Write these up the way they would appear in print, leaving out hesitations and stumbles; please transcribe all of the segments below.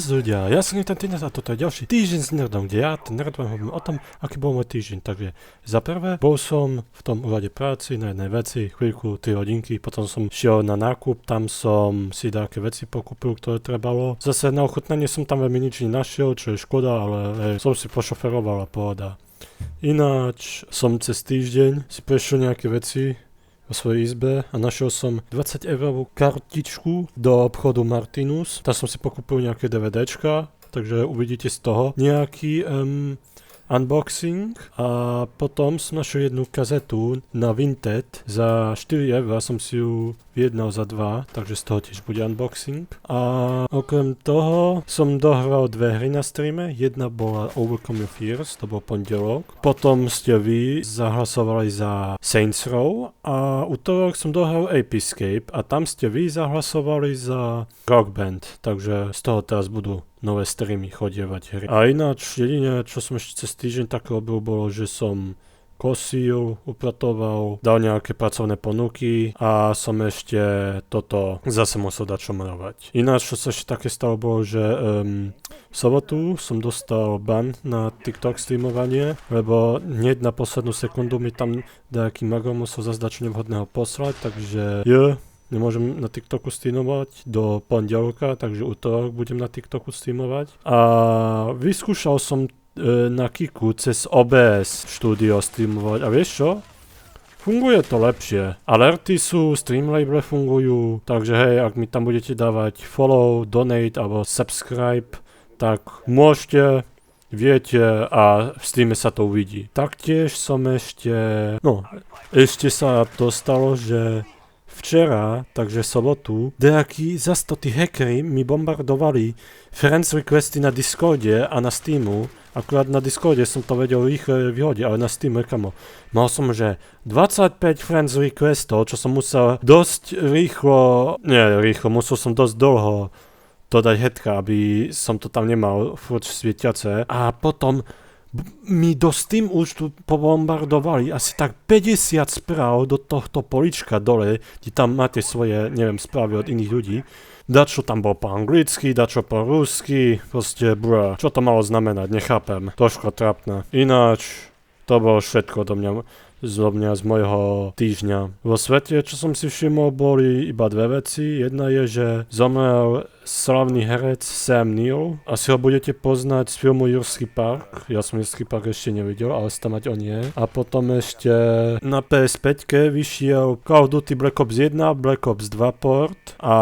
Čas ľudia, ja som ten týždeň a toto je ďalší týždeň s Nerdom, kde ja ten Nerd hovorím o tom, aký bol môj týždeň. Takže za prvé, bol som v tom úrade práci na jednej veci, chvíľku, 3 hodinky, potom som šiel na nákup, tam som si také veci pokúpil, ktoré trebalo. Zase na ochutnanie som tam veľmi nič nenašiel, čo je škoda, ale som si pošoferoval a pohoda. Ináč som cez týždeň si prešiel nejaké veci vo svojej izbe a našiel som 20 eurovú kartičku do obchodu Martinus. Tam som si pokúpil nejaké DVDčka, takže uvidíte z toho nejaký unboxing a potom som našiel jednu kazetu na Vinted za 4 eur, som si ju vyjednal za 2, takže z toho tiež bude unboxing. A okrem toho som dohral 2 hry na streame, jedna bola Overcome Your Fears, to bol pondelok. Potom ste vy zahlasovali za Saints Row a útorok som dohral Ape Escape a tam ste vy zahlasovali za Rock Band, takže z toho teraz budú nové streamy chodievať hry. A ináč jedine, čo som ešte cez týždeň tak robil, bolo, že som kosil, upratoval, dal nejaké pracovné ponuky a som ešte toto zase musel dať čomrovať. Ináč, čo sa ešte také stalo, bolo, že v sobotu som dostal ban na TikTok streamovanie, lebo hneď na poslednú sekundu mi tam nejaký magor musel zase dačo nevhodného poslať, takže nemôžem na TikToku streamovať do pondelka, takže útorok budem na TikToku streamovať. A vyskúšal som na Kiku cez OBS štúdio streamovať. A vieš čo? Funguje to lepšie. Alerty sú, Streamlabel fungujú, takže hej, ak mi tam budete dávať follow, donate alebo subscribe, tak môžete, viete a v streame sa to uvidí. Taktiež som ešte sa to stalo, že včera, takže sobotu, nejakí zas to tí hackeri mi bombardovali friends requesty na Discorde a na Steamu. Akurát na Discorde som to vedel rýchle vyhodiť, ale na Steamu kamo. Mal som, že 25 friends requestov, čo som musel dosť musel som dosť dlho dodať headka, aby som to tam nemal furt svietiace. A potom mi do Steam účtu pobombardovali asi tak 50 správ do tohto polička dole, kde tam máte svoje, správy od iných ľudí. Dačo tam bol po anglicky, dačo po rusky, proste čo to malo znamenať, nechápem, trošku trápne. Ináč, to bolo všetko do mňa z mojho týždňa. Vo svete, čo som si všimol, boli iba dve veci. Jedna je, že zomrel slavný herec Sam Neill. Asi ho budete poznať z filmu Jurský park. Ja som Jurský park ešte nevidel, ale stamať on je. A potom ešte na PS5 vyšiel Call of Duty Black Ops 1, Black Ops 2 port a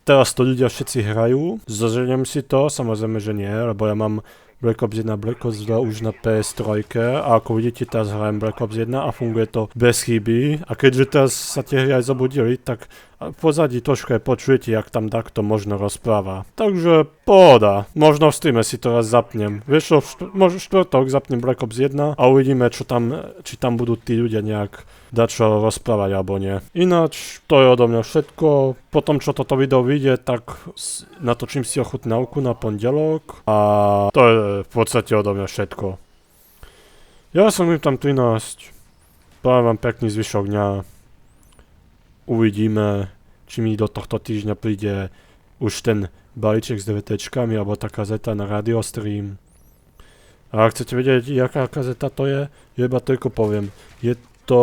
teraz to ľudia všetci hrajú. Zaženiem si to, samozrejme, že nie, lebo ja mám Black Ops 1, Black Ops 2 už na PS3 a ako vidíte, teraz hrajem Black Ops 1 a funguje to bez chyby. A keďže teraz sa tie hry aj zobudili, tak v pozadí trošku aj počujete, jak tam takto možno rozpráva. Takže pohoda, možno v streame si to raz zapnem. Vieš čo, možno štvrtok zapnem Black Ops 1 a uvidíme, či tam budú tí ľudia nejak dačo rozprávať alebo nie. Ináč, to je odo mňa všetko. Potom, čo toto video vyjde, tak natočím si ochutnávku na pondelok a to je v podstate odo mňa všetko. Ja som im tam 13. Prajem vám pekný zvyšok dňa. Uvidíme, či mi do tohto týždňa príde už ten balíček s DVDčkami alebo tá kazeta na radiostream. A ak chcete vedieť, jaká kazeta to je, iba toľko poviem. Je to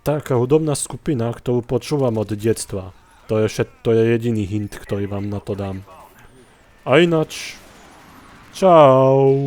taká hudobná skupina, ktorú počúvam od detstva. To je jediný hint, ktorý vám na to dám. A ináč, čau.